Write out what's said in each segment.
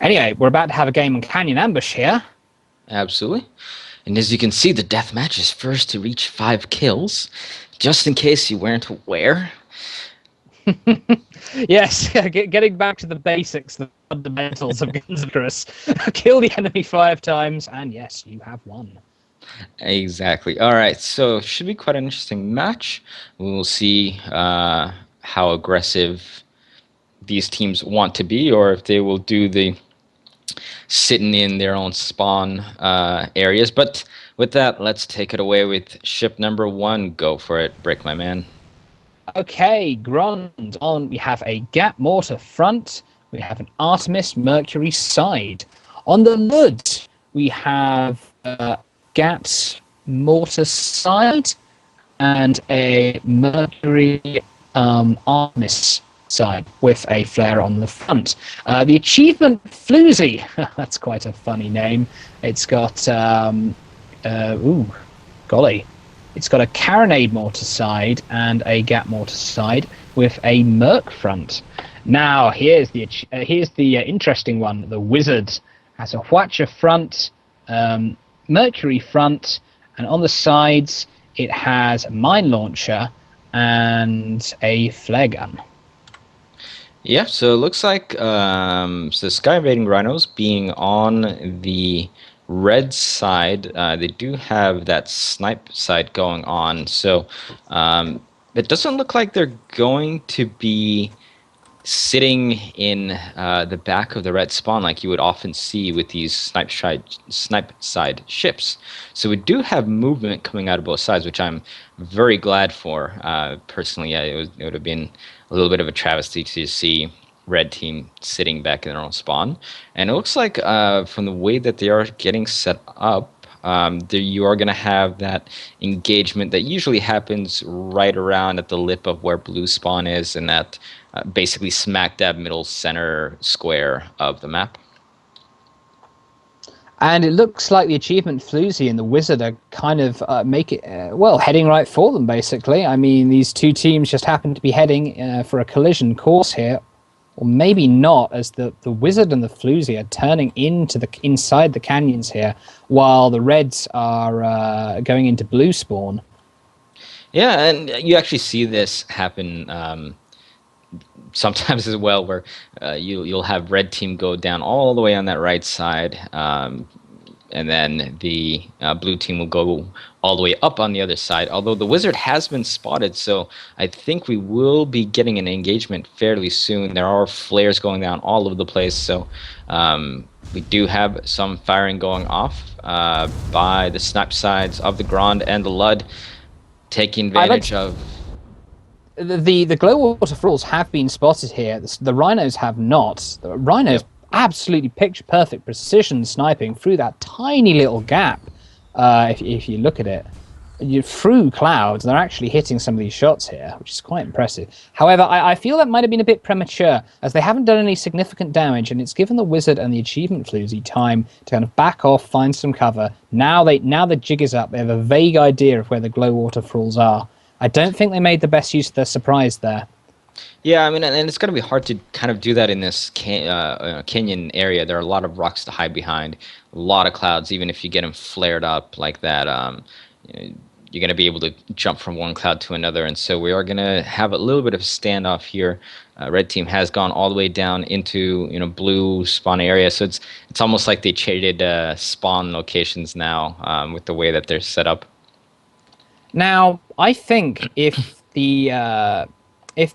Anyway, we're about to have a game on Canyon Ambush here. Absolutely. And as you can see, the deathmatch is first to reach 5 kills. Just in case you weren't aware. Yes, getting back to the basics, the fundamentals of Guns N' Chris. Kill the enemy 5 times, and yes, you have won. Exactly. All right, so should be quite an interesting match. We will see how aggressive these teams want to be, or if they will do the sitting in their own spawn areas. But with that, let's take it away with ship number 1. Go for it, Brick, my man. Okay, Grond on. We have a Gap Mortar front. We have an Artemis Mercury side. On the Lud, we have Gap's Mortar side and a Mercury Artemis side with a flare on the front. The achievement Floozy, that's quite a funny name. It's got it's got a carronade mortar side and a gap mortar side with a merc front. Now here's the interesting one. The Wizard has a Whatcher front, Mercury front, and on the sides it has a mine launcher and a flare gun. Yeah, so it looks like so Sky Invading Rhinos being on the red side, they do have that snipe side going on. So it doesn't look like they're going to be sitting in the back of the red spawn like you would often see with these snipe side ships. So we do have movement coming out of both sides, which I'm very glad for. Personally, it would have been a little bit of a travesty to see red team sitting back in their own spawn. And it looks like from the way that they are getting set up, you are going to have that engagement that usually happens right around at the lip of where blue spawn is, and that basically smack dab middle center square of the map. And it looks like the achievement Floozy and the Wizard are kind of heading right for them, basically. I mean, these two teams just happen to be heading for a collision course here. Or maybe not, as the Wizard and the Floozy are turning inside the canyons here, while the Reds are going into blue spawn. Yeah, and you actually see this happen sometimes as well, where you'll have red team go down all the way on that right side, and then the blue team will go all the way up on the other side. Although the Wizard has been spotted, so I think we will be getting an engagement fairly soon. There are flares going down all over the place, so we do have some firing going off by the snipe sides of the Grand and the Lud, taking advantage of... The Glowwater Thralls have been spotted here. The Rhinos have not. The Rhinos absolutely picture-perfect precision sniping through that tiny little gap. If you look at it, through clouds, they're actually hitting some of these shots here, which is quite impressive. However, I feel that might have been a bit premature, as they haven't done any significant damage, and it's given the Wizard and the achievement Floozy time to kind of back off, find some cover. Now the jig is up. They have a vague idea of where the Glowwater Thralls are. I don't think they made the best use of their surprise there. Yeah, I mean, and it's going to be hard to kind of do that in this canyon area. There are a lot of rocks to hide behind, a lot of clouds. Even if you get them flared up like that, you're going to be able to jump from one cloud to another. And so we are going to have a little bit of a standoff here. Red team has gone all the way down into blue spawn area, so it's almost like they traded spawn locations now with the way that they're set up. Now, I think if the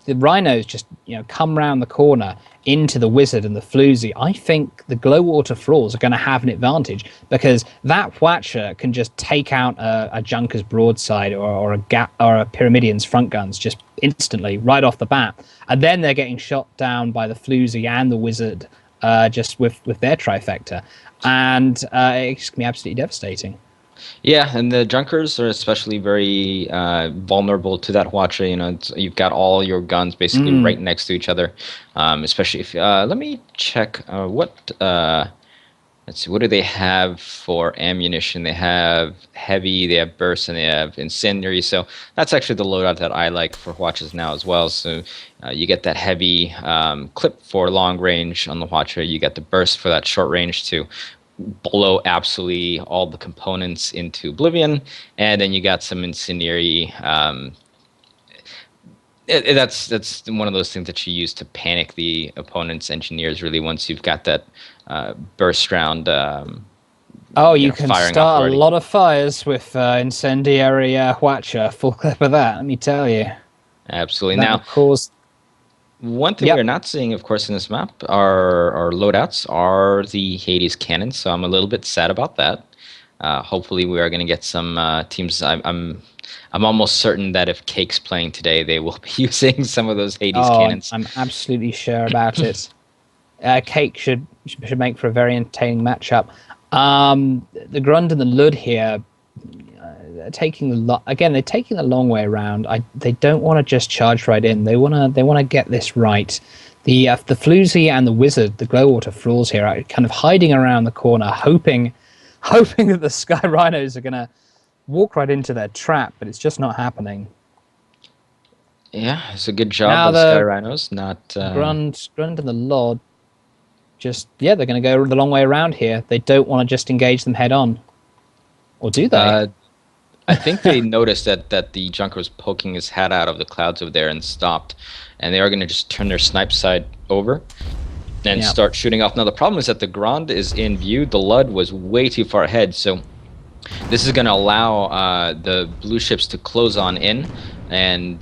Rhinos just come round the corner into the Wizard and the Floozy, I think the Glowwater Thralls are going to have an advantage, because that Whatcher can just take out a Junker's broadside or a Pyramidian's front guns just instantly right off the bat, and then they're getting shot down by the Floozy and the Wizard just with their trifecta, and it's going to be absolutely devastating. Yeah, and the Junkers are especially very vulnerable to that Watcher. You've got all your guns basically right next to each other. Especially if let me check what. Let's see, what do they have for ammunition? They have heavy, they have burst, and they have incendiary. So that's actually the loadout that I like for watches now as well. So you get that heavy clip for long range on the watcher. You get the burst for that short range to blow absolutely all the components into oblivion, and then you got some incendiary. That's one of those things that you use to panic the opponent's engineers. Really, once you've got that burst round. Oh, you can firing start a lot of fires with incendiary Watcher. Full clip of that, let me tell you. Absolutely. That now, cause... one thing we're not seeing, of course, in this map, our loadouts are the Hades cannons. So I'm a little bit sad about that. Hopefully, we are going to get some teams. I'm almost certain that if Cake's playing today, they will be using some of those Hades cannons. I'm absolutely sure about it. Cake should make for a very entertaining matchup. The Grund and the Lud here, they're taking the long way around. They don't want to just charge right in. They want to get this right. The Floozy and the Wizard, the Glowwater Thralls here, are kind of hiding around the corner, hoping that the Sky Rhinos are gonna walk right into their trap, but it's just not happening. Yeah, it's a good job of the Sky Rhinos. Not Grund and the Lod. They're going to go the long way around here. They don't want to just engage them head on, or do they? I think they noticed that the Junker was poking his head out of the clouds over there and stopped, and they are going to just turn their snipe side over and start shooting off. Now the problem is that the Grand is in view. The Lud was way too far ahead, so this is going to allow the blue ships to close on in and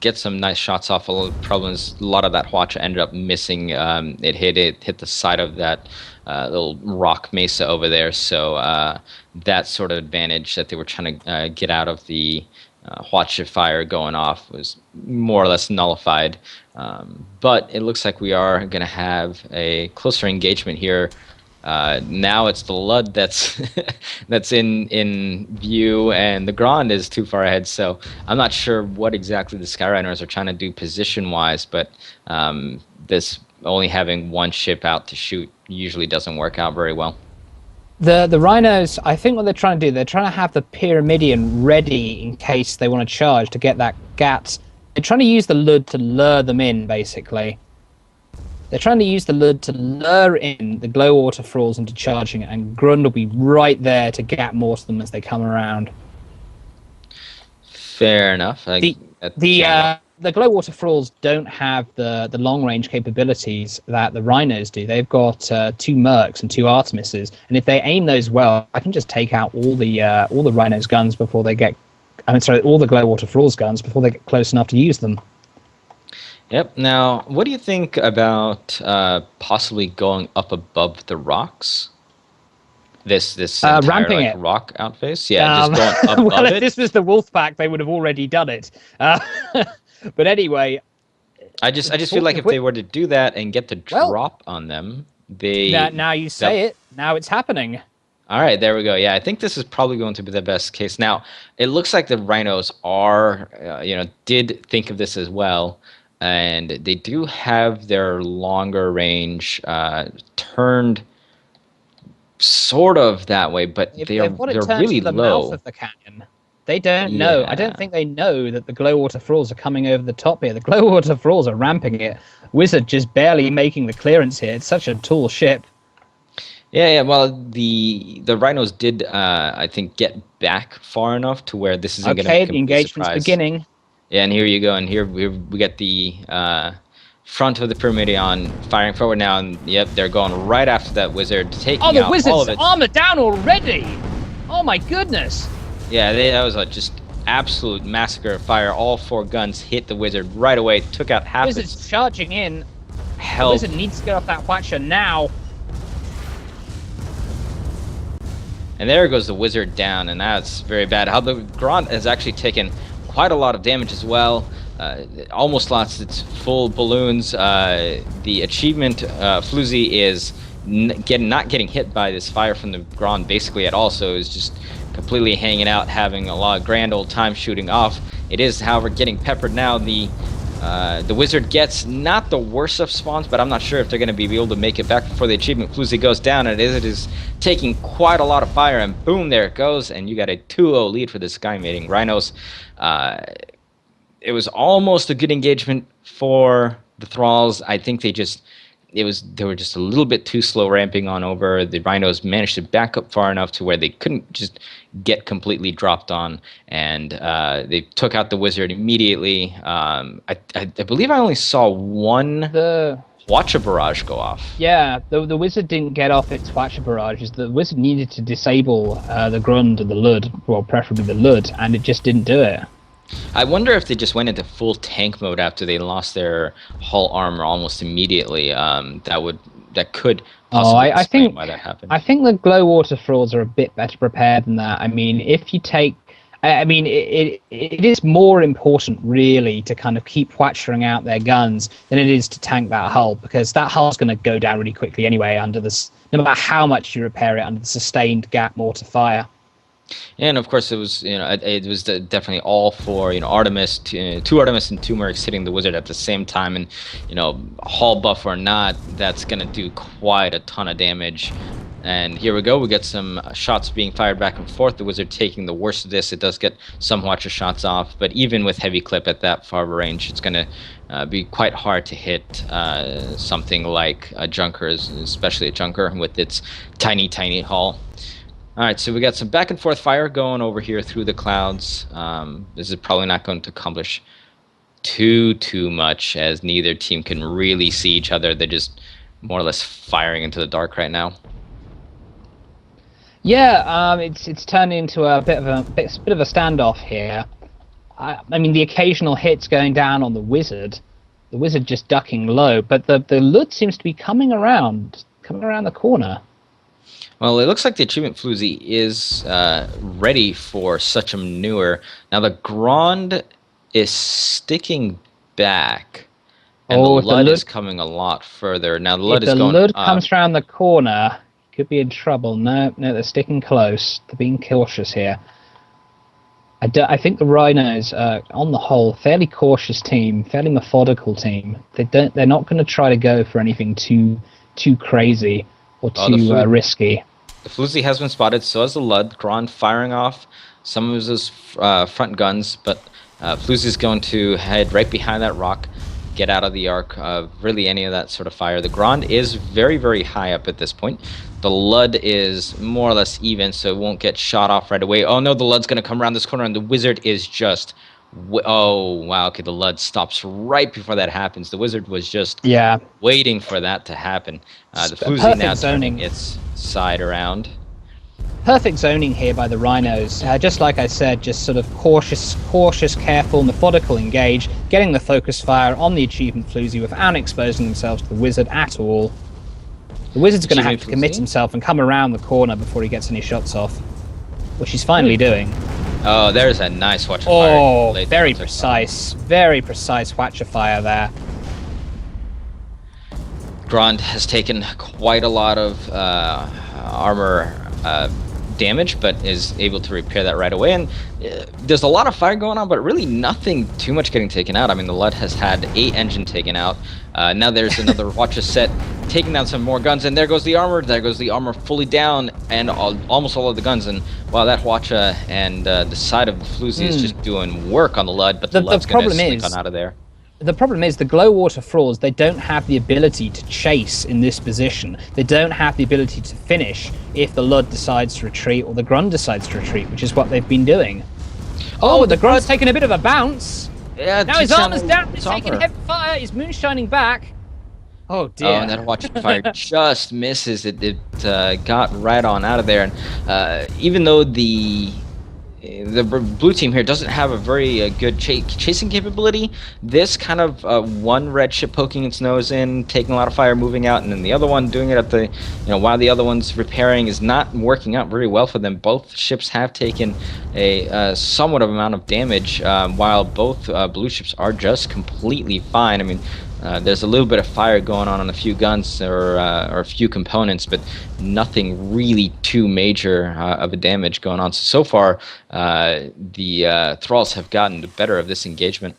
get some nice shots off. A lot of that Watcher ended up missing. It hit the side of that little rock mesa over there. So that sort of advantage that they were trying to get out of the Watcher fire going off was more or less nullified. But it looks like we are going to have a closer engagement here. Now it's the Lud that's in view, and the Grand is too far ahead. So I'm not sure what exactly the Skyrunners are trying to do position-wise, but this only having one ship out to shoot usually doesn't work out very well. The Rhinos, I think what they're trying to do, they're trying to have the Pyramidion ready in case they want to charge to get that GAT. They're trying to use the Lud to lure them in, basically. They're trying to use the Lud to lure in the Glowwater Thralls into charging, and Grund will be right there to gap more to them as they come around. Fair enough. The Glowwater Thralls don't have the long range capabilities that the Rhinos do. They've got 2 Mercs and 2 Artemises, and if they aim those well, I can just take out all the Rhinos guns before they get. All the Glowwater Thralls guns before they get close enough to use them. Yep. Now, what do you think about possibly going up above the rocks? This entire, ramping it. Rock outface? Yeah, just going up well, above if this was the wolf pack, they would have already done it. But anyway, I just feel like if they were to do that and get the drop on them, now you say it. Now it's happening. All right, there we go. Yeah, I think this is probably going to be the best case. Now, it looks like the Rhinos are, did think of this as well. And they do have their longer range turned sort of that way, but they're really the low. Mouth of the canyon. They don't know. I don't think they know that the Glowwater Thralls are coming over the top here. The Glowwater Thralls are ramping it. Wizard just barely making the clearance here. It's such a tall ship. Yeah. Well, the Rhinos did, I think, get back far enough to where this isn't going to be a the engagement's beginning. Yeah, and here you go, and here we get the front of the Pyramidion firing forward now, and yep, they're going right after that Wizard, taking out all of it. Oh, the Wizard's armor down already! Oh my goodness! Yeah, that was a just absolute massacre of fire. All 4 guns hit the Wizard right away, took out half its... Wizard's charging in. Help. The Wizard needs to get off that Watcher now. And there goes the Wizard down, and that's very bad. How the Grand has actually taken quite a lot of damage as well. Almost lost its full balloons. The achievement Floozy is not getting hit by this fire from the Grand basically at all, so it's just completely hanging out, having a lot of grand old time shooting off. It is, however, getting peppered now. The The Wizard gets not the worst of spawns, but I'm not sure if they're going to be able to make it back before the achievement Floozy goes down, and it is taking quite a lot of fire, and boom, there it goes, and you got a 2-0 lead for the Sky Mating Rhinos. It was almost a good engagement for the Thralls. I think they were just a little bit too slow ramping on over. The Rhinos managed to back up far enough to where they couldn't just get completely dropped on, and they took out the Wizard immediately. I believe I only saw one Watcher barrage go off. Yeah, the Wizard didn't get off its Watcher barrage. The Wizard needed to disable the Grund and the Lud, well, preferably the Lud, and it just didn't do it. I wonder if they just went into full tank mode after they lost their hull armor almost immediately. That could possibly explain why that happened. I think the Glowwater Thralls are a bit better prepared than that. I mean, if you take... I mean, it is more important, really, to kind of keep watchering out their guns than it is to tank that hull, because that hull's going to go down really quickly anyway under this, no matter how much you repair it under the sustained gap mortar fire. And of course, it was definitely all for Artemis, two Artemis and two Mercs hitting the Wizard at the same time, and hull buff or not, that's gonna do quite a ton of damage. And here we go, we get some shots being fired back and forth. The Wizard taking the worst of this. It does get some Watcher shots off, but even with heavy clip at that far range, it's gonna be quite hard to hit something like a Junker, especially a Junker with its tiny hull. Alright, so we got some back and forth fire going over here through the clouds. This is probably not going to accomplish too much, as neither team can really see each other. They're just more or less firing into the dark right now. Yeah, it's turned into a bit of a standoff here. I mean, the occasional hits going down on the Wizard just ducking low, but the Lud seems to be coming around the corner. Well, it looks like the achievement Floozy is ready for such a maneuver. Now the Grand is sticking back, and the Lud is coming a lot further. Now the Lud is going up. If the Lud comes around the corner, could be in trouble. No, they're sticking close. They're being cautious here. I think the Rhinos are, on the whole, fairly cautious team, fairly methodical team. They're not going to try to go for anything too crazy or too risky. The Floozy has been spotted, so has the Lud. Grand firing off some of his front guns, but Floozy's going to head right behind that rock, get out of the arc of really any of that sort of fire. The Grand is very, very high up at this point. The Lud is more or less even, so it won't get shot off right away. Oh no, the Lud's going to come around this corner, and the Wizard is just... Oh, wow, okay, the Lud stops right before that happens. The Wizard was just waiting for that to happen. The Floozy now turning its side around. Perfect zoning here by the Rhinos. Just like I said, just sort of cautious, careful, methodical engage, getting the focus fire on the achievement Floozy without exposing themselves to the Wizard at all. The Wizard's going to have to commit himself and come around the corner before he gets any shots off, which he's finally doing. Oh, there's a nice Watcher fire. Oh, very precise Watcher fire there. Grand has taken quite a lot of armor damage, but is able to repair that right away. And there's a lot of fire going on, but really nothing too much getting taken out. I mean, the Lud has had 8 engine taken out. Now there's another Watcher set taking down some more guns, and there goes the armor. There goes the armor fully down, and almost all of the guns. And wow, that Watcher and the side of the Floozy is just doing work on the Lud, but the Lud's going to slink on out of there. The problem is the Glowwater Thralls, they don't have the ability to chase in this position. They don't have the ability to finish if the Lud decides to retreat or the Grund decides to retreat, which is what they've been doing. Oh, the Grund's taking a bit of a bounce. Yeah, now his armor's down, he's taking heavy fire, he's moonshining back. Oh dear. Oh, and that Watcher fire just misses. It got right on out of there. And even though the blue team here doesn't have a very good chasing capability, this kind of one red ship poking its nose in, taking a lot of fire, moving out, and then the other one doing it at the, while the other one's repairing, is not working out very well for them. Both ships have taken a somewhat of amount of damage, while both blue ships are just completely fine. I mean, there's a little bit of fire going on a few guns or a few components, but nothing really too major of a damage going on. So far, the Thralls have gotten the better of this engagement.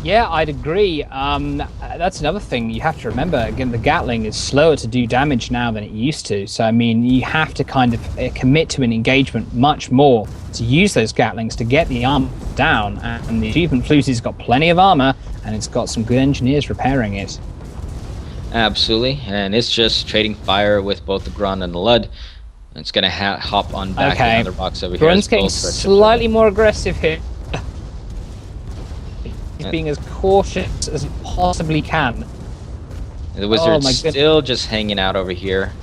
Yeah, I'd agree. That's another thing you have to remember. Again, the Gatling is slower to do damage now than it used to. So, I mean, you have to kind of commit to an engagement much more to use those Gatlings to get the armor down. And the achievement Floozy's got plenty of armor, and it's got some good engineers repairing it. Absolutely, and it's just trading fire with both the Grunt and the Lud. It's going to hop on back in the rocks over here. Grunt's getting slightly more aggressive here. He's being as cautious as he possibly can. The Wizard's still just hanging out over here.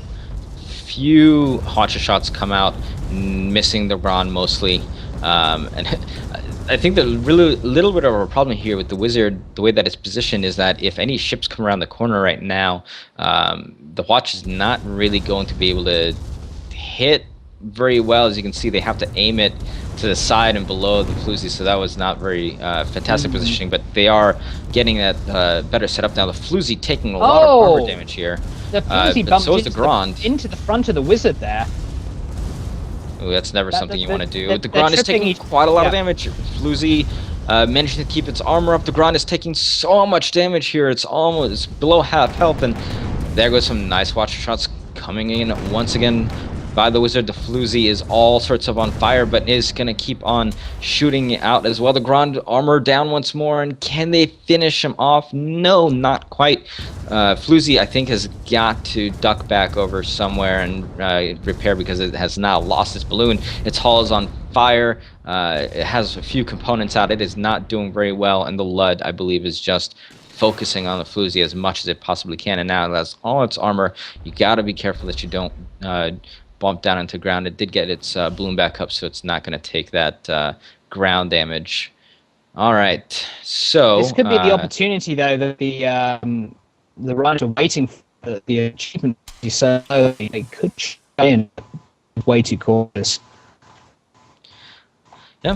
Few hotshot shots come out, missing the Ron mostly. And I think the little bit of a problem here with the Wizard, the way that it's positioned, is that if any ships come around the corner right now, the Watch is not really going to be able to hit very well. As you can see, they have to aim it to the side and below the Floozy, so that was not very fantastic positioning, but they are getting that better set up now. The Floozy taking a lot of armor damage here. The Floozy bumped so is the Grand. Into the front of the Wizard there. Ooh, that's never something you want to do. The Grand is taking quite a lot of damage. Floozy managing to keep its armor up. The Grand is taking so much damage here. It's almost below half health, and there goes some nice watcher shots coming in once again by the Wizard. The Floozy is all sorts of on fire, but is going to keep on shooting out as well. The Grand armor down once more, and can they finish him off? No, not quite. Floozy, I think, has got to duck back over somewhere and repair, because it has now lost its balloon. Its hull is on fire. It has a few components out. It is not doing very well, and the Lud, I believe, is just focusing on the Floozy as much as it possibly can, and now that's all its armor. You got to be careful that you don't bump down into ground. It did get its balloon back up, so it's not going to take that ground damage. All right, so this could be the opportunity, though, that the Rhinos are waiting for the achievement, so they could try and way too cautious. Yeah,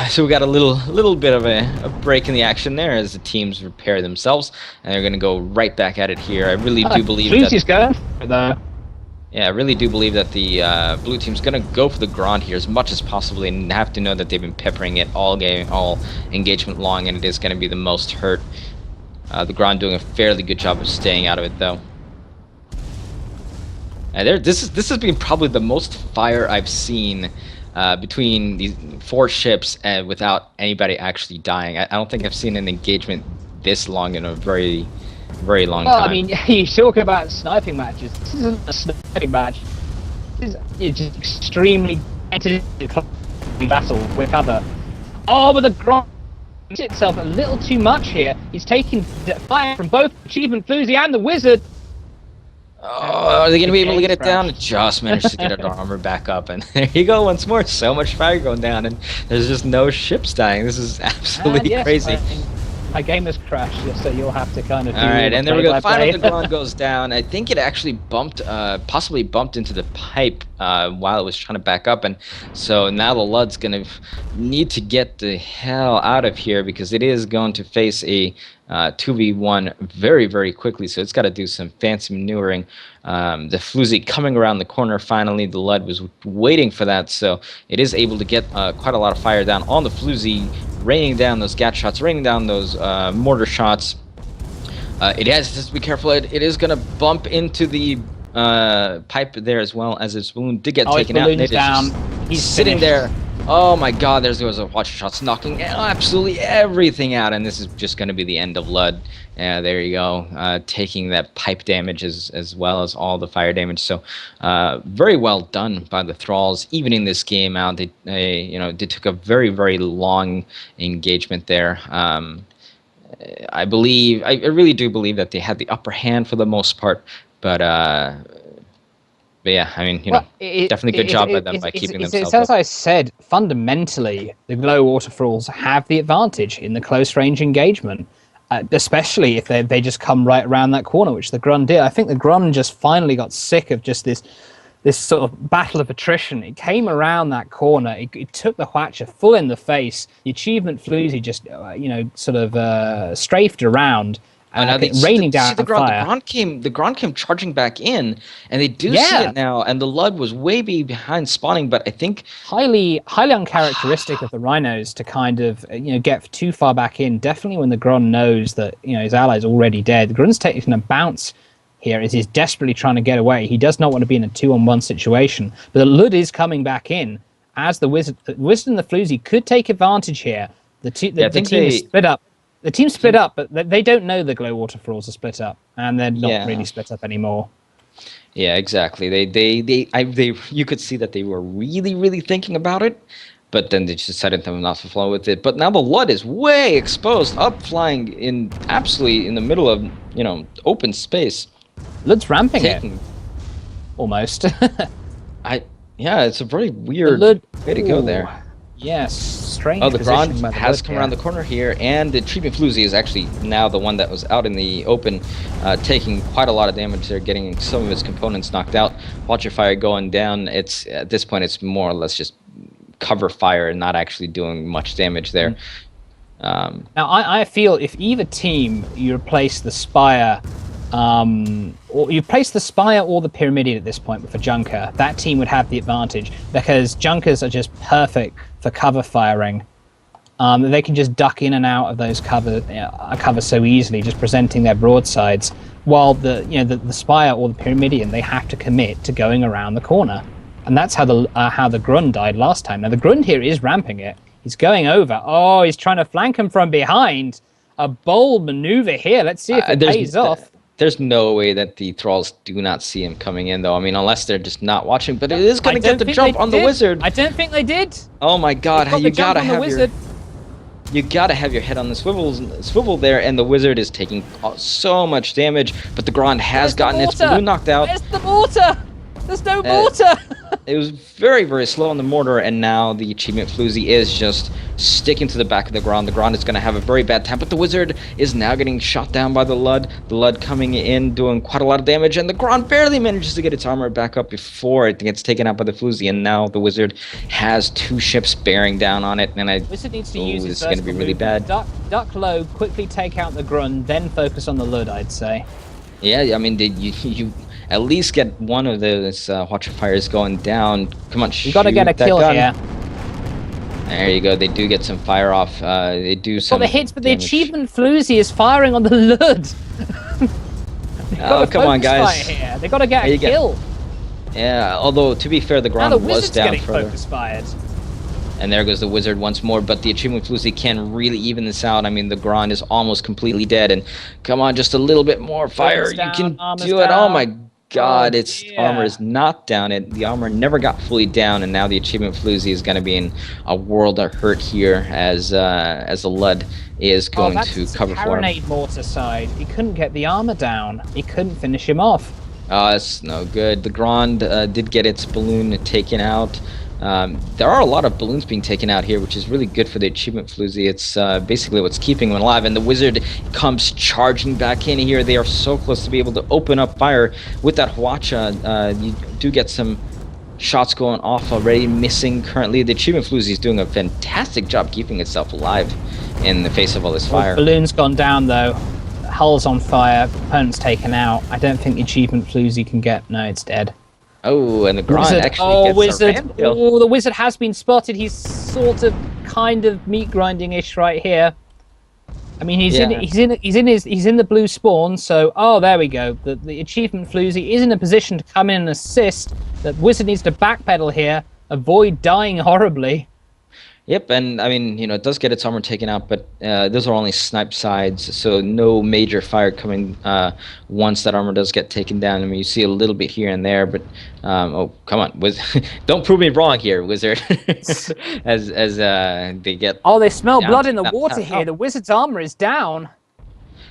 so we got a little bit of a break in the action there as the teams repair themselves, and they're going to go right back at it here. I really do believe Floozy's going for it, though. Yeah, I really do believe that the blue team's going to go for the Grand here as much as possible, and have to know that they've been peppering it all engagement long, and it is going to be the most hurt. The Grand doing a fairly good job of staying out of it, though. And this has been probably the most fire I've seen between these 4 ships without anybody actually dying. I don't think I've seen an engagement this long in a very long time. I mean, you talk about sniping matches. This isn't a sniping match. This is just extremely competitive battle with cover. Oh, but the Grand itself a little too much here. He's taking fire from both Achievement Floozy and the Wizard. Oh, are they going to be able to get it down? It just managed to get its armor back up, and there you go once more. So much fire going down, and there's just no ships dying. This is absolutely crazy. My game has crashed, so you'll have to kind of do Alright, and there we go. Finally, the Grand goes down. I think it actually possibly bumped into the pipe while it was trying to back up, and so now the Lud's going to need to get the hell out of here, because it is going to face a 2v1 very, very quickly, so it's got to do some fancy maneuvering. The Floozy coming around the corner finally. The Lud was waiting for that, so it is able to get quite a lot of fire down on the Floozy, raining down those gat shots, raining down those mortar shots. It has, just be careful, it is going to bump into the pipe there, as well as its balloon did get taken out. His down. He's sitting there. Oh my god, there goes a watch shots, knocking absolutely everything out, and this is just going to be the end of Lud. There you go, taking that pipe damage as well as all the fire damage. So very well done by the Thralls, evening this game out. They took a very, very long engagement there. I really do believe that they had the upper hand for the most part, but yeah, I mean, definitely good job by them by keeping themselves up. As I said, fundamentally, the Glowwater Thralls have the advantage in the close-range engagement, especially if they just come right around that corner, which the Grun did. I think the Grun just finally got sick of just this sort of battle of attrition. It came around that corner. It took the Watcher full in the face. The Achievement Floozy just, sort of strafed around, Oh, now raining down the Grond. fire. The Grond came charging back in, and they do see it now. And the Lud was way behind spawning, but I think highly uncharacteristic of the Rhinos to kind of get too far back in. Definitely when the Grond knows that his ally's already dead. The Grond's taking a bounce here as he's desperately trying to get away. He does not want to be in a 2-on-1 situation, but the Lud is coming back in as the Wizard and the Floozy could take advantage here. The team is split up. The team split up, but they don't know the Glowwater Thralls are split up, and they're not really split up anymore. Yeah, exactly. You could see that they were really thinking about it, but then they just decided not to follow with it. But now the Lud is way exposed, up flying absolutely in the middle of open space. Lud's ramping it, almost. Yeah, it's a very weird way to go there. Yes, strange. Oh, the Grond has come around the corner here, and the Treatment Floozy is actually now the one that was out in the open, taking quite a lot of damage there, getting some of his components knocked out. Watch your fire going down. At this point, it's more or less just cover fire and not actually doing much damage there. Now, I feel if either team you replace the Spire, or you place the Spire or the Pyramidion at this point with a Junker, that team would have the advantage because Junkers are just perfect for cover firing. They can just duck in and out of those cover so easily, just presenting their broadsides. While the Spire or the Pyramidion, they have to commit to going around the corner, and that's how the Grund died last time. Now the Grund here is ramping it. He's going over. Oh, he's trying to flank him from behind. A bold maneuver here. Let's see if it pays off. There's no way that the Thralls do not see him coming in, though. I mean, unless they're just not watching. But it is going to get the jump on the Wizard. I don't think they did. Oh my God! You gotta have your head on the swivel there, and the Wizard is taking so much damage. But the Grond has gotten its balloon knocked out. Where's the mortar? There's no mortar. It was very slow on the mortar, and now the Achievement Floozy is just sticking to the back of the Grond. The Grond is going to have a very bad time, but the Wizard is now getting shot down by the Lud. The Lud coming in, doing quite a lot of damage, and the Grond barely manages to get its armor back up before it gets taken out by the Floozy, and now the Wizard has 2 ships bearing down on it, and Wizard needs to use this is going to be really bad. Duck low, quickly take out the Grund, then focus on the Lud, I'd say. Yeah, I mean, you at least get one of those Watcher Fires going down. Come on, you got to get a kill here. There you go. They do get some fire off. They do some. The hits, but the Achievement Floozy is firing on the Lud. Oh, come on, guys! Here. They got to get a kill. Yeah, although to be fair, the Grond was down further. Focus fired. And there goes the Wizard once more, but the Achievement Floozy can really even this out. I mean, the Grond is almost completely dead, and come on, just a little bit more fire. You can do it. Oh my God, its armor is not down. The armor never got fully down, and now the Achievement Floozy is going to be in a world of hurt here as the Lud is going to cover for him. Carronade mortar side. He couldn't get the armor down. He couldn't finish him off. Oh, that's no good. The Grond did get its balloon taken out. There are a lot of balloons being taken out here, which is really good for the Achievement Floozy. It's basically what's keeping him alive, and the Wizard comes charging back in here. They are so close to be able to open up fire with that Hwacha. You do get some shots going off already, missing currently. The Achievement Floozy is doing a fantastic job keeping itself alive in the face of all this fire. Balloon's gone down, though. Hull's on fire. Opponent's taken out. I don't think the Achievement Floozy can get... No, it's dead. Oh, and the Grond actually gets a ram kill. Oh, the Wizard has been spotted. He's sort of, kind of meat grinding-ish right here. I mean, he's in the blue spawn. So, there we go. The Achievement Floozy is in a position to come in and assist. The Wizard needs to backpedal here, avoid dying horribly. Yep, and I mean, it does get its armor taken out, but those are only snipe sides, so no major fire coming once that armor does get taken down. I mean, you see a little bit here and there, but oh, come on, don't prove me wrong here, Wizard. as they get. Oh, they smell blood in the water here. The Wizard's armor is down.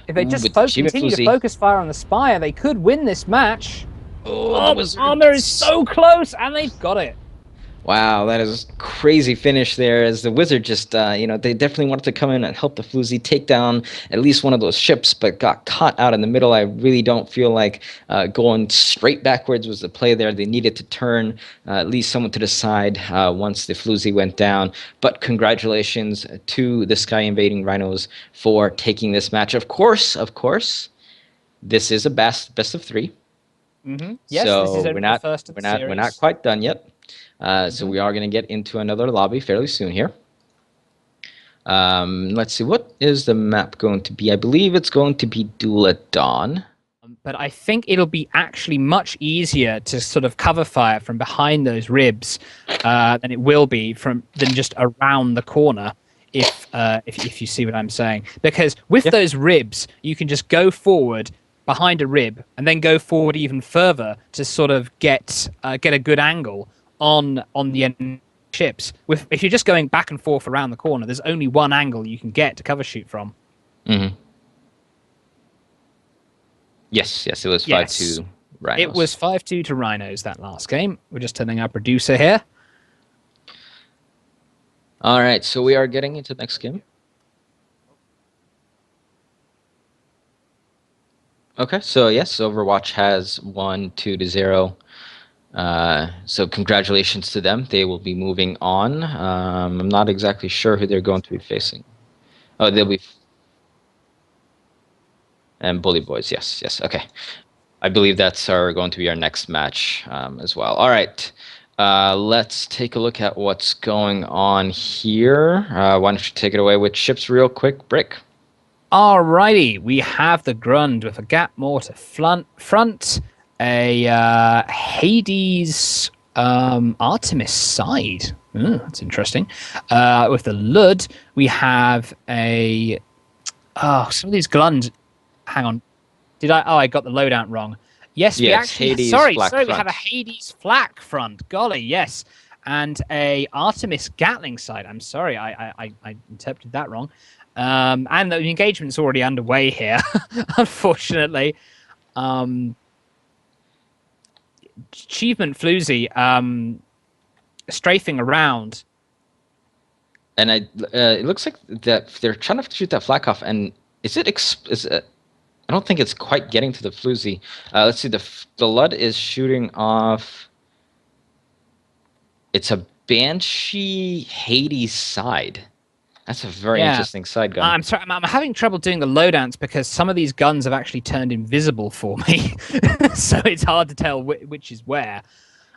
If they just continue to focus fire on the Spire, they could win this match. Oh, the armor is so close, and they've got it. Wow, that is crazy finish there. As the wizard just, they definitely wanted to come in and help the floozy take down at least one of those ships, but got caught out in the middle. I really don't feel like going straight backwards was the play there. They needed to turn at least someone to the side once the floozy went down. But congratulations to the Sky Invading Rhinos for taking this match. Of course, this is a best of three. Yes, this So is only the first of the we're not series. quite done yet. So we are going to get into another lobby fairly soon here. Let's see, what is the map going to be? I believe it's going to be Duel at Dawn. But I think it'll be actually much easier to sort of cover fire from behind those ribs than it will be than just around the corner. If you see what I'm saying, because with those ribs, you can just go forward behind a rib and then go forward even further to sort of get a good angle on the enemy ships. If you're just going back and forth around the corner, there's only one angle you can get to cover shoot from. Mm-hmm. Yes, it was 5-2 Rhinos. It was 5-2 to Rhinos that last game. We're just telling our producer here. All right, so we are getting into the next game. Okay, so yes, Overwatch has won 2-0. So congratulations to them. They will be moving on. I'm not exactly sure who they're going to be facing. Oh, they'll be... And Bully Boys, yes. Okay. I believe that's going to be our next match as well. All right. Let's take a look at what's going on here. Why don't you take it away with ships real quick, Brick? Alrighty, we have the Grund with a Gap Mortar front, a Hades Artemis side. That's interesting. With the Lud, we have a... Oh, some of these Glund... Hang on. I got the loadout wrrong. Yes, we actually... Hades sorry, flak we front. have a Hades flak front. Golly, yes. And a Artemis Gatling side. I'm sorry, I interpreted that wrong. And the engagement's already underway here, unfortunately. Achievement Floozy strafing around. And it looks like that they're trying to shoot that flak off. And is it... I don't think it's quite getting to the floozy. Let's see. The Lud is shooting off. It's a Banshee Hades side. That's a very interesting side gun. I'm sorry. I'm having trouble doing the loadouts because some of these guns have actually turned invisible for me, so it's hard to tell which is where.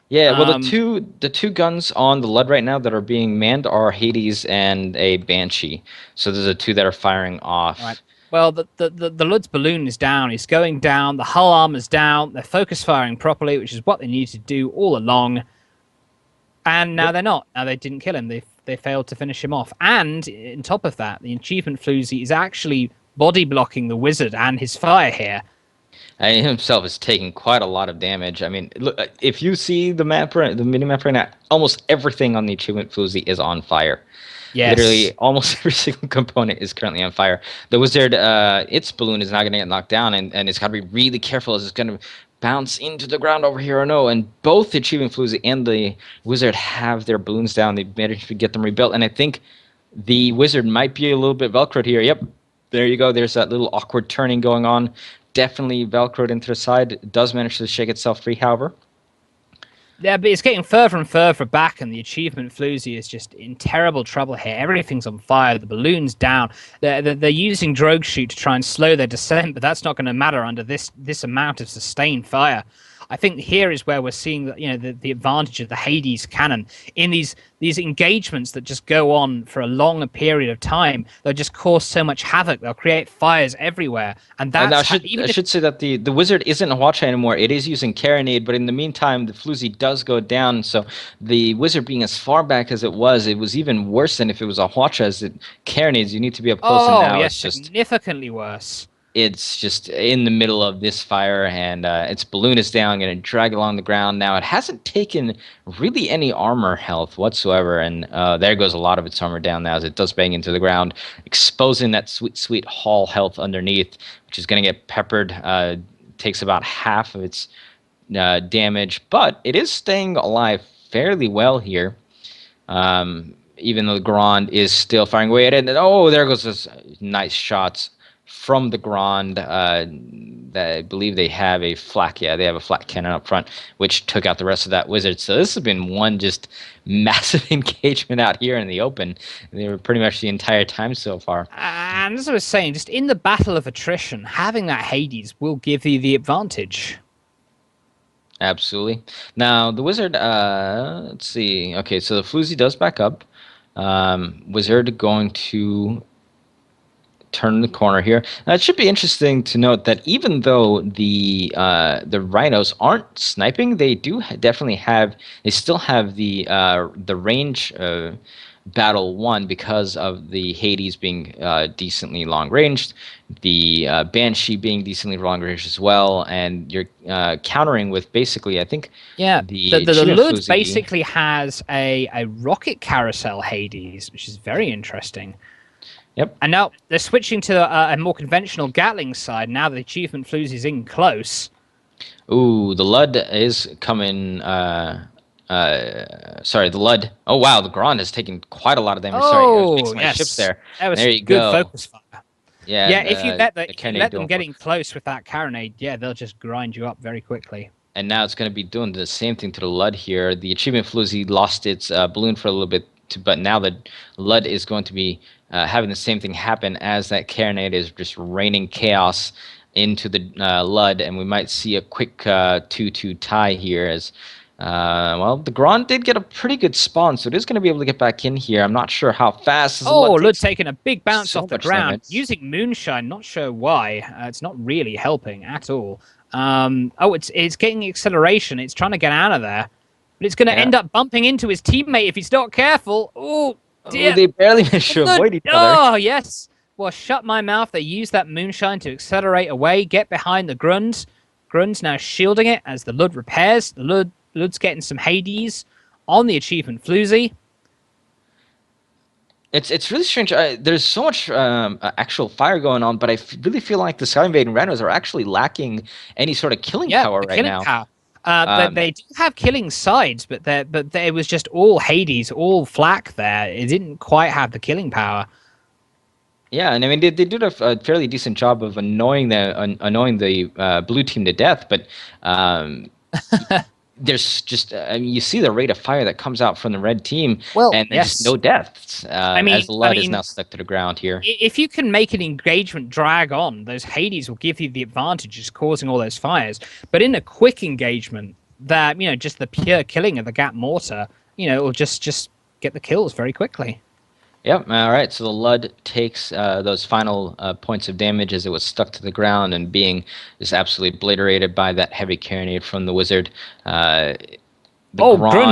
Yeah, well, the two guns on the Lud right now that are being manned are Hades and a Banshee. So there's the two that are firing off. Right. Well, the Lud's balloon is down. It's going down. The hull armor's down. They're focus firing properly, which is what they needed to do all along. And now they're not. Now they didn't kill him. They failed to finish him off. And on top of that, the achievement Floozy is actually body blocking the wizard and his fire here. And he himself is taking quite a lot of damage. I mean, look, if you see the mini map right now, almost everything on the achievement Floozy is on fire. Yes. Literally, almost every single component is currently on fire. The wizard, its balloon is not going to get knocked down, and it's got to be really careful as it's going to bounce into the ground over here or no. And both the achievement Floozy and the wizard have their balloons down. They managed to get them rebuilt, and I think the wizard might be a little bit velcroed here. Yep, there you go. There's that little awkward turning going on. Definitely velcroed into the side. It does manage to shake itself free, however. Yeah, but it's getting further and further back, and the achievement Floozy is just in terrible trouble here. Everything's on fire. The balloon's down. They're using drogue shoot to try and slow their descent, but that's not going to matter under this amount of sustained fire. I think here is where we're seeing the advantage of the Hades cannon in these engagements that just go on for a longer period of time. They'll just cause so much havoc. They'll create fires everywhere, and that's I should say that the wizard isn't a Hwacha anymore. It is using Carronade, but in the meantime, the Floozy does go down. So the wizard being as far back as it was even worse than if it was a Hwacha. As it Carronades, you need to be up close. Oh, and now yes, it's just significantly worse. It's just in the middle of this fire, and its balloon is down, going to drag along the ground. Now, it hasn't taken really any armor health whatsoever, and there goes a lot of its armor down now as it does bang into the ground, exposing that sweet, sweet hull health underneath, which is going to get peppered. Takes about half of its damage, but it is staying alive fairly well here. Even though the Grand is still firing away at it. And, oh, there goes those nice shots from the Grand. That I believe they have a flak. Yeah, they have a flak cannon up front, which took out the rest of that wizard. So this has been one just massive engagement out here in the open. They were pretty much the entire time so far. And as I was saying, just in the battle of attrition, having that Hades will give you the advantage. Absolutely. Now the wizard. Let's see. Okay, so the floozy does back up. Wizard going to turn the corner here. Now, it should be interesting to note that even though the rhinos aren't sniping, they do definitely have. They still have the range battle won because of the Hades being decently long ranged, the Banshee being decently long ranged as well, and you're countering with basically, I think. Yeah, the Lud basically has a rocket carousel Hades, which is very interesting. Yep. And now they're switching to a more conventional Gatling side. Now the achievement floozy is in close. Ooh, the Lud is coming. Sorry, the Lud. Oh wow, the Grand has taken quite a lot of damage. Sorry, I was mixing my ships there. That was there you good go. focus fire. Yeah, yeah. If you let them work. getting close with that carronade, yeah, they'll just grind you up very quickly. And now it's going to be doing the same thing to the Lud here. The achievement floozy lost its balloon for a little bit, but now the Lud is going to be having the same thing happen as that carronade is just raining chaos into the Lud, and we might see a quick 2-2 tie here as. Well, the Grand did get a pretty good spawn, so it is going to be able to get back in here. I'm not sure how fast. Lud taking a big bounce off the ground, damage. using Moonshine. Not sure why. It's not really helping at all. It's getting acceleration. It's trying to get out of there, but it's going to end up bumping into his teammate if he's not careful. Oh dear! They barely managed to avoid each other. Oh yes. Well, shut my mouth. They use that Moonshine to accelerate away, get behind the Grund. Grund's now shielding it as the Lud repairs. The Lud's getting some Hades on the achievement floozy. It's really strange. There's so much actual fire going on, but I really feel like the Sky Invading Rhinos are actually lacking any sort of killing power right now. Power. They do have killing sides, but it was just all Hades, all flak there. It didn't quite have the killing power. Yeah, and I mean they did a fairly decent job of annoying the blue team to death, but there's just you see the rate of fire that comes out from the red team, and just no deaths. As the Lud is now stuck to the ground here. If you can make an engagement drag on, those Hades will give you the advantages, causing all those fires. But in a quick engagement, that just the pure killing of the Gap Mortar, it will just get the kills very quickly. Yep. All right. So the Lud takes those final points of damage as it was stuck to the ground and being just absolutely obliterated by that heavy carronade from the Wizard. Grun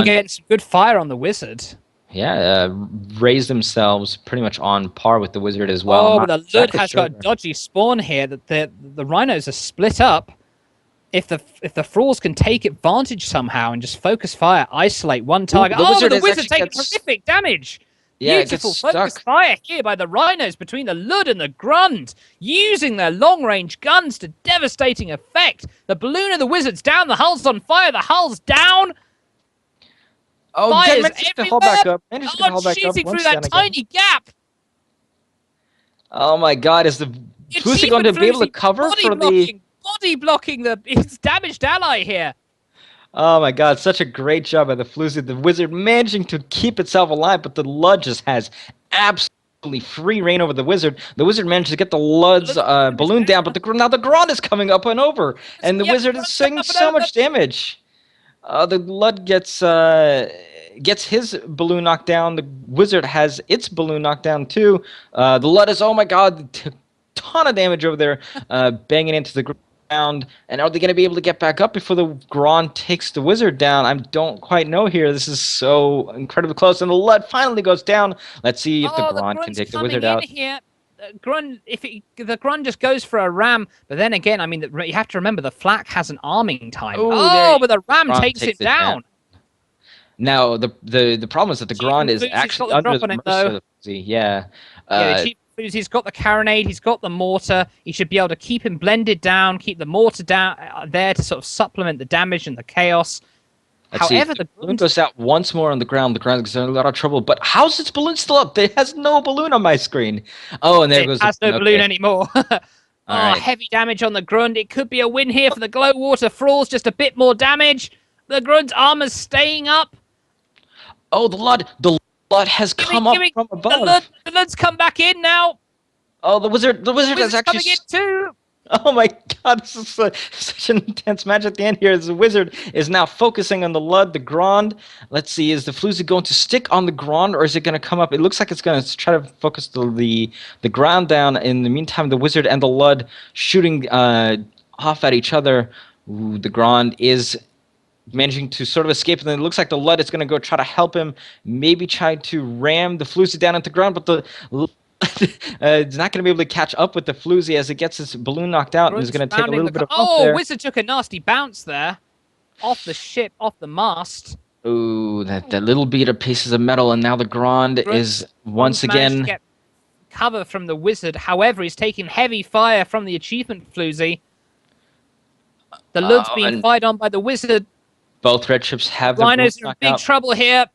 getting some good fire on the Wizard. Yeah, raised themselves pretty much on par with the Wizard as well. Oh, but the Lud has got a dodgy spawn here. That the Rhinos are split up. If the Thralls can take advantage somehow and just focus fire, isolate one target. The Wizard taking horrific damage. Yeah, beautiful focus fire here by the Rhinos between the Lud and the Grund, using their long-range guns to devastating effect. The balloon of the Wizard's down, the hull's on fire, the hull's down. Oh, managed to haul back up. Shooting through that tiny gap. Oh my God, is the Floozy going to be able to cover for the... Body blocking his damaged ally here. Oh my God, such a great job by the Floozy. The Wizard managing to keep itself alive, but the Lud just has absolutely free reign over the Wizard. The Wizard managed to get the Lud's balloon down, but now the Grand is coming up and over, and the Wizard is taking so much damage. The Lud gets his balloon knocked down. The Wizard has its balloon knocked down too. The Lud is, oh my God, ton of damage over there, banging into the ground. And are they going to be able to get back up before the Grand takes the Wizard down? I don't quite know here. This is so incredibly close. And the Lud finally goes down. Let's see if the Grand can take the Wizard out. Here. The Grun just goes for a ram, but then again, I mean, you have to remember the flak has an arming time. But the ram takes it down. Now the problem is that the Grand is actually under the mercy of the Floozy. Yeah. He's got the carronade, he's got the mortar. He should be able to keep him blended down, keep the mortar down there to sort of supplement the damage and the chaos. Let's see. However, The the balloon Grund, goes out once more on the ground. The ground is in a lot of trouble. But how's its balloon still up? It has no balloon on my screen. Oh, and there it goes the has no balloon. balloon Okay. anymore. All Oh, right. heavy damage on the Grund. It could be a win here for the Glowwater Thralls. Just a bit more damage. The Grund's armor's staying up. Oh, the Lud. The Lud has Gimme, come up gimme. from The Lud, above. the Lud's come back in now. Oh, the wizard. The wizard has Wizard's actually. coming in too. Oh my God! This is such an intense match at the end here. The wizard is now focusing on the Lud, the Grand. Let's see, is the Floozy going to stick on the Grand, or is it going to come up? It looks like it's going to try to focus the ground down. In the meantime, the wizard and the Lud shooting off at each other. Ooh, the Grand is managing to sort of escape, and then it looks like the Lud is going to go try to help him, maybe try to ram the Floozy down into the ground, but the it's not going to be able to catch up with the Floozy as it gets its balloon knocked out, and is Grund's going to take a rounding little the. bit of bump Oh, there. Wizard took a nasty bounce there. Off the ship, off the mast. Ooh, that little bit of pieces of metal, and now the Grand is once Grund's managed to again. get cover from the Wizard. However, he's taking heavy fire from the achievement Floozy. The Lud's being And fired on by the Wizard. both red ships have the Rhinos balloon are in knocked big out, trouble here.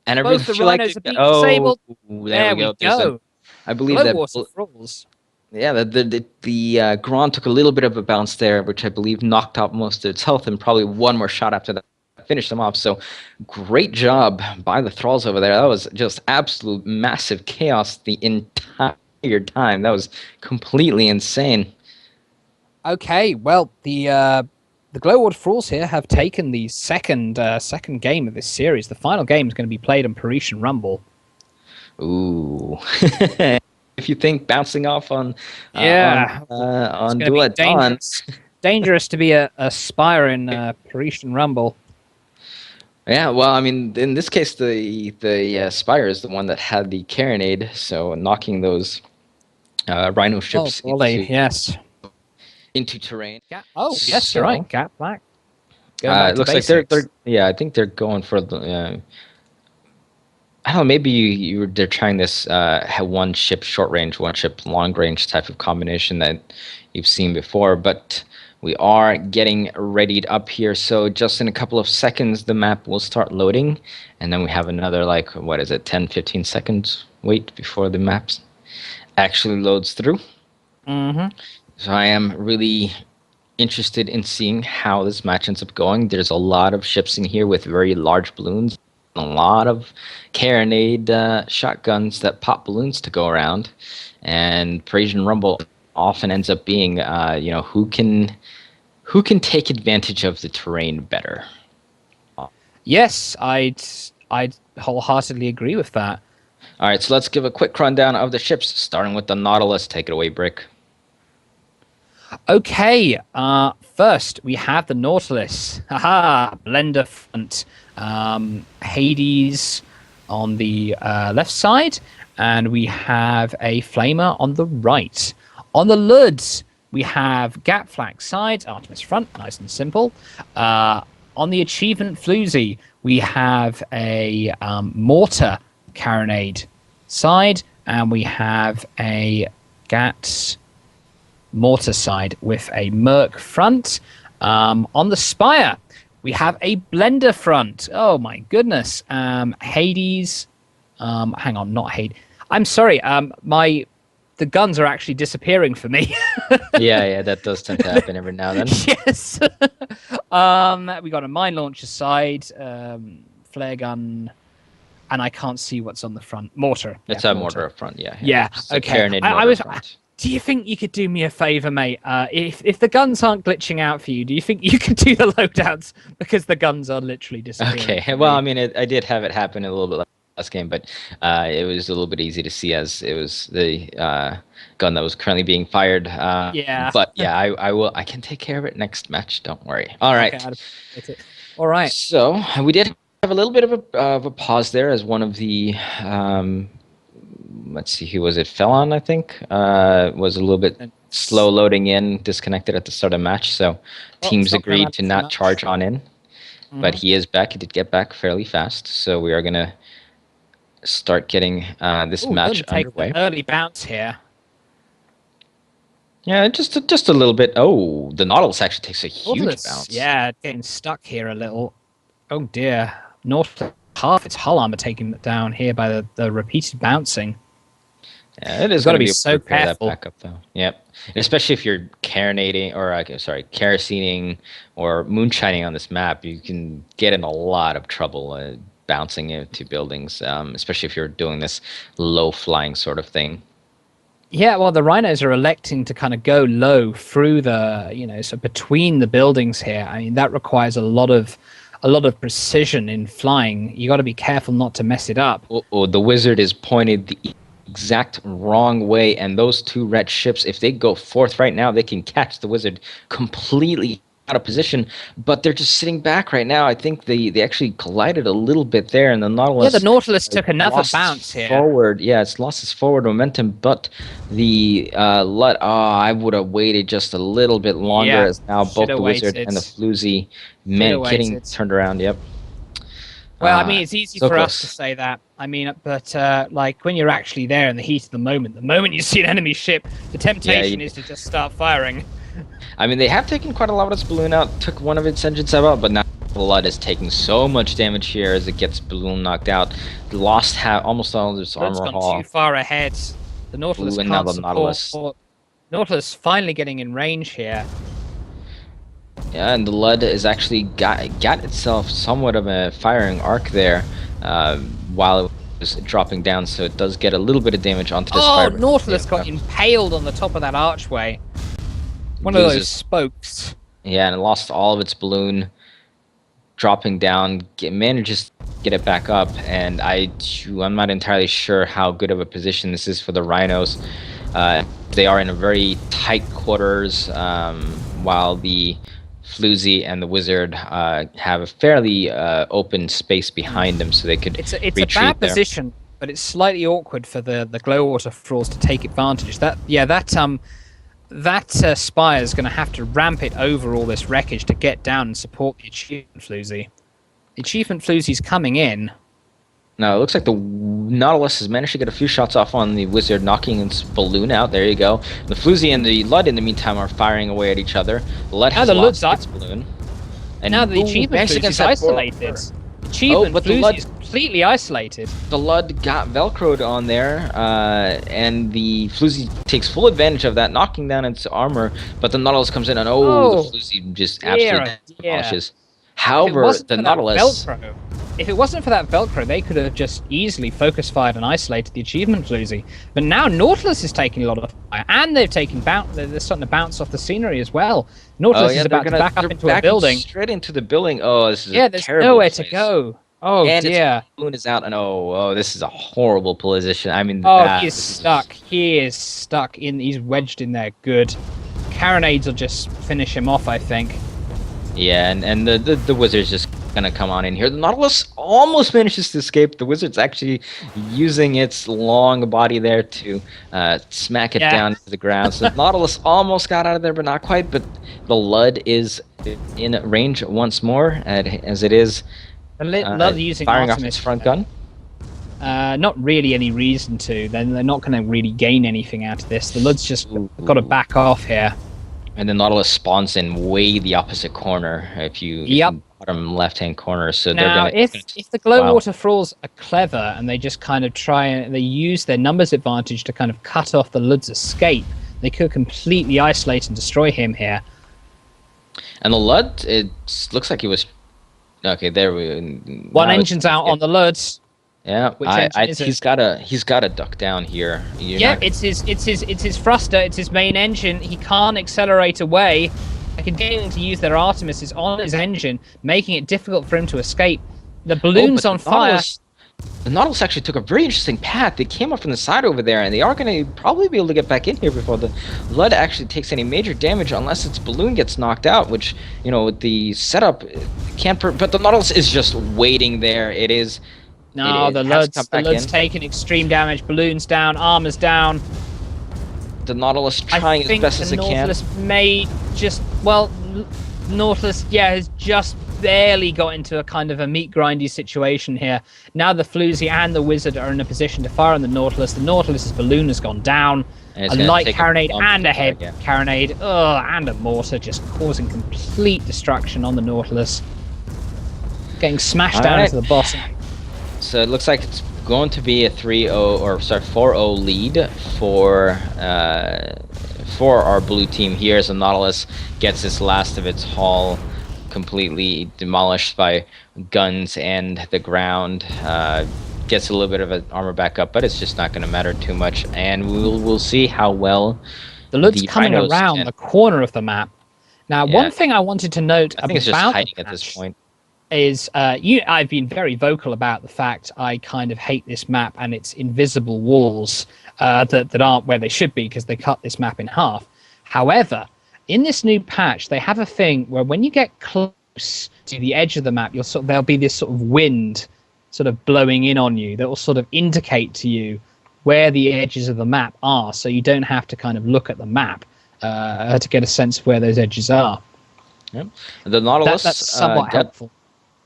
and I really Both the feel like Rhinos are being oh, disabled. there There we we go. There's go. I believe that. Glowwater Thralls. Yeah, the Grand took a little bit of a bounce there, which I believe knocked out most of its health, and probably one more shot after that finished them off. So great job by the Thralls over there. That was just absolute massive chaos the entire time. That was completely insane. Okay, well, the Glowwater Thralls here have taken the second game of this series. The final game is going to be played on Parisian Rumble. Ooh. If you think bouncing off on Yeah, it's on going to Duel be at Dawn, dangerous to be a Spire in Parisian Rumble. yeah, well, I mean, in this case, the Spire is the one that had the carronade, so knocking those Rhino ships Yes. into terrain. Oh, yes, you're right. Cat Black. It looks like they're yeah, I think they're going for the. I don't know. Maybe they're trying this one ship short range, one ship long range type of combination that you've seen before. But we are getting readied up here. So just in a couple of seconds, the map will start loading, and then we have another 10, 15 seconds wait before the map actually loads through. Mm-hmm. So I am really interested in seeing how this match ends up going. There's a lot of ships in here with very large balloons. A lot of carronade shotguns that pop balloons to go around, and Parisian Rumble often ends up being, who can take advantage of the terrain better. Yes, I'd wholeheartedly agree with that. All right, so let's give a quick rundown of the ships, starting with the Nautilus. Take it away, Brick. Okay, first we have the Nautilus. Haha, blender front. Hades on the left side, and we have a flamer on the right. On the Luds, we have gap flag side, Artemis front, nice and simple. On the achievement Floozy, we have a mortar carronade side, and we have a GAT mortar side with a Merc front. On the Spire, we have a blender front. Oh my goodness. Hades. Hang on, not Hades. I'm sorry. The guns are actually disappearing for me. yeah, that does tend to happen every now and then. Yes. We got a mine launcher side, flare gun, and I can't see what's on the front. Mortar. It's a mortar up front. Yeah. Yeah. Okay. Front. Do you think you could do me a favor, mate? If the guns aren't glitching out for you, do you think you could do the loadouts? Because the guns are literally disappearing. Okay. Well, I mean, I did have it happen a little bit last game, but it was a little bit easy to see as it was the gun that was currently being fired. Yeah. But yeah, I can take care of it next match. Don't worry. All right. Okay, all right. So we did have a little bit of a pause there as one of the. Let's see, who was it? Felon, I think, was a little bit slow loading in, disconnected at the start of the match. So teams agreed to not charge on in. Mm-hmm. But he is back. He did get back fairly fast. So we are going to start getting this match underway. Early bounce here. Yeah, just a little bit. Oh, the Nautilus actually takes a huge Nautilus, bounce. yeah, getting stuck here a little. Oh dear. Nautilus, half its hull armor taken down here by the repeated bouncing. Yeah, it You've is got going to to be be able to so repair that careful. back up, though. Yep. And especially if you're carinating, or sorry, kerosining or moonshining on this map, you can get in a lot of trouble bouncing into buildings, especially if you're doing this low flying sort of thing. Yeah, well, the rhinos are electing to kind of go low through the, so between the buildings here. I mean, that requires a lot of precision in flying. You got to be careful not to mess it up. Oh, the wizard is pointed the exact wrong way, and those two red ships, if they go forth right now, they can catch the wizard completely out of position. But they're just sitting back right now. I think they actually collided a little bit there, and the Yeah, the Nautilus Nautilus took another lost bounce its here. forward. Yeah, it's lost its forward momentum, but the I would have waited just a little bit longer, Yeah, as now should both have the wizard waited. and the floozy Should have getting waited. turned around. Yep. Well, I mean, it's easy So for us to close. say that. I mean, but like when you're actually there in the heat of the moment you see an enemy ship, the Yeah, temptation is to just start firing. I mean, they have taken quite a lot of its balloon out, took one of its engines out, but now Blood is taking so much damage here as it gets balloon knocked out. Lost almost all of its Blood's armor gone hull. too far ahead. The Nautilus Ooh, and now can't the support. Nautilus. Nautilus finally getting in range here. Yeah, and the Lud is actually got itself somewhat of a firing arc there while it was dropping down, so it does get a little bit of damage onto this Oh, fire. Nautilus got impaled on the top of that archway. One of those spokes. Yeah, and it lost all of its balloon, dropping down, manages to get it back up, and I'm not entirely sure how good of a position this is for the Rhinos. They are in a very tight quarters, while the Floozy and the Wizard have a fairly open space behind them, so they could It's a retreat bad there. position, but it's slightly awkward for the Glowwater Thralls to take advantage. That spire is going to have to ramp it over all this wreckage to get down and support the achievement floozy. The achievement floozy's coming in. Now, it looks like the Nautilus has managed to get a few shots off on the Wizard, knocking its balloon out. There you go. The Floozy and the Lud, in the meantime, are firing away at each other. The Lud has lost its balloon. And now the achievement floozy is isolated. Achievement floozy is completely isolated. The Lud got Velcroed on there, and the Floozy takes full advantage of that, knocking down its armor, but the Nautilus comes in, and the Floozy just absolutely demolishes. However, the Nautilus... If it wasn't for that Velcro, they could have just easily focus fired and isolated the achievement floozy. But now Nautilus is taking a lot of fire, and they're starting to bounce off the scenery as well. Nautilus is about to back up into a building. Straight into the building. Oh, this is there's nowhere to go. Oh, and dear. Its balloon is out, and this is a horrible position. I mean, he's stuck. He is stuck in. He's wedged in there. Good. Carronades will just finish him off, I think. Yeah, and the Wizard's just gonna come on in here. The Nautilus almost manages to escape. The Wizard's actually using its long body there to smack it down to the ground. So the Nautilus almost got out of there, but not quite. But the Lud is in range once more, as it is Lud using firing Artemis off its front gun. Not really any reason to. Then they're not going to really gain anything out of this. The Lud's just got to back off here. And the Nautilus spawns in way the opposite corner, if you bottom left-hand corner. So now, if the Glowwater Thralls are clever and they just kind of they use their numbers advantage to kind of cut off the Lud's escape, they could completely isolate and destroy him here. And the Lud, it looks like he was okay. There one engine's out on the Luds. Yeah, he's got to duck down here. It's his thruster. It's his main engine. He can't accelerate away. They're continuing to use their Artemises on his engine, making it difficult for him to escape. The balloon's on fire. The Nautilus actually took a very interesting path. They came up from the side over there, and they are going to probably be able to get back in here before the Lud actually takes any major damage, unless its balloon gets knocked out, which, with the setup, can't... But the Nautilus is just waiting there. It is... No, the Lud's taking extreme damage. Balloons down, armor's down. The Nautilus trying as best as it can. The Nautilus may just... Well, Nautilus, yeah, has just barely got into a kind of a meat grindy situation here. Now the Floozy and the Wizard are in a position to fire on the Nautilus. The Nautilus's balloon has gone down. A light carronade and a head carronade. And a mortar just causing complete destruction on the Nautilus. Getting smashed down into the bottom. So it looks like it's going to be a 4-0 lead for our blue team here as the Nautilus gets its last of its hull completely demolished by guns and the ground. Gets a little bit of an armor back up, but it's just not going to matter too much. And we'll see how well the Lud's coming around the corner of the map. Now, one thing I wanted to note I think it's just hiding at this point is I've been very vocal about the fact I kind of hate this map and its invisible walls that aren't where they should be because they cut this map in half. However, in this new patch, they have a thing where when you get close to the edge of the map, there'll be this sort of wind sort of blowing in on you that will sort of indicate to you where the edges of the map are, so you don't have to kind of look at the map to get a sense of where those edges are. Yep. The Nautilus that's somewhat helpful.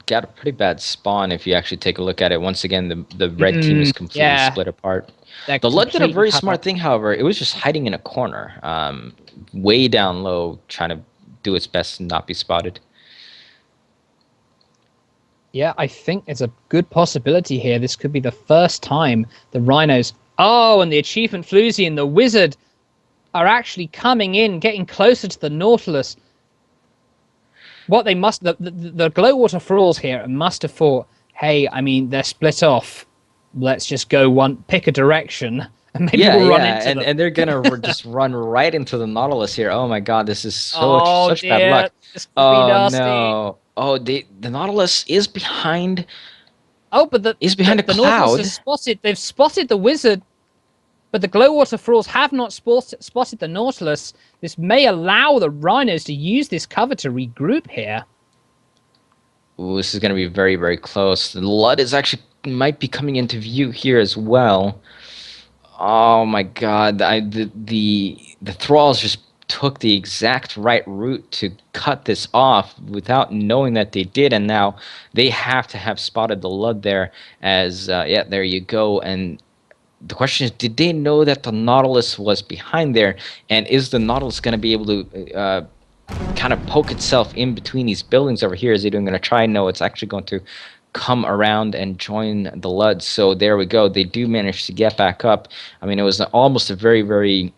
Got a pretty bad spawn if you actually take a look at it. Once again, the red team is completely split apart. The Lud did a very smart thing, however. It was just hiding in a corner, way down low, trying to do its best to not be spotted. Yeah, I think it's a good possibility here. This could be the first time the Rhinos... Oh, and the Achievement Floozy and the Wizard are actually coming in, getting closer to the Nautilus. What they must... The Glowwater Thralls here must have thought, hey, I mean, they're split off. Let's just go pick a direction. And maybe we'll run into them. And they're going to just run right into the Nautilus here. Oh, my God, this is such bad luck. Oh, no. Oh, the Nautilus is behind. Oh, but the Nautilus they've spotted the Wizard, but the Glowwater Thralls have not spotted the Nautilus. This may allow the Rhinos to use this cover to regroup here. Ooh, this is going to be very, very close. The Lud might be coming into view here as well. Oh my God, the Thralls just took the exact right route to cut this off without knowing that they did, and now they have to have spotted the Lud there as there you go. And the question is, did they know that the Nautilus was behind there, and is the Nautilus going to be able to kind of poke itself in between these buildings over here? Is it going to try? No, it's actually going to come around and join the Lud. So there we go. They do manage to get back up. I mean, it was almost a very, very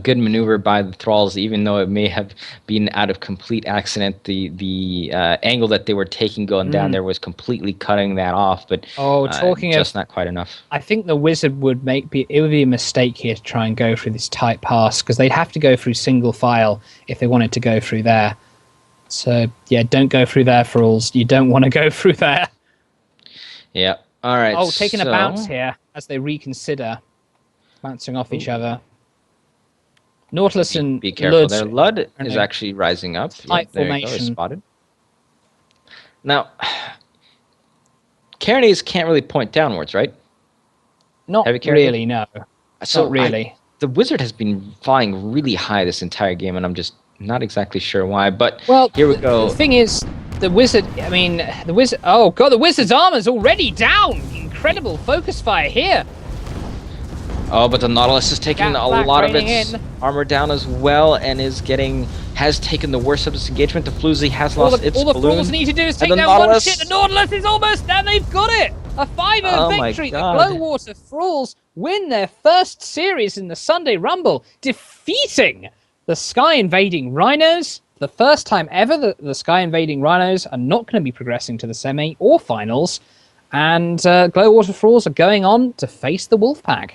good maneuver by the Thralls, even though it may have been out of complete accident. The angle that they were taking going down there was completely cutting that off, but not quite enough. I think the Wizard would it would be a mistake here to try and go through this tight pass, because they'd have to go through single file if they wanted to go through there. So yeah, don't go through there, Thralls. You don't want to go through there. Yeah. All right. Oh, taking a bounce here as they reconsider, bouncing off each other. Nautilus and be careful Lud there. Lud is actually rising up. Tight formation. There you go, spotted. Now, carronades can't really point downwards, right? Not really, no. So not really. The Wizard has been flying really high this entire game, and I'm just not exactly sure why. But here we go. The thing is, the Wizard. I mean, the Wizard. Oh God, the Wizard's armor's already down. Incredible focus fire here. Oh, but the Nautilus is taking a lot of its armor down as well, and has taken the worst of this engagement. The Floozy has lost its balloon. All the Thralls need to do is take down one ship. The Nautilus is almost there. They've got it. A 5-0 victory. The Glowwater Thralls win their first series in the Sunday Rumble, defeating the Sky Invading Rhinos. The first time ever the Sky Invading Rhinos are not going to be progressing to the semi or finals, and Glowwater Thralls are going on to face the Wolfpack.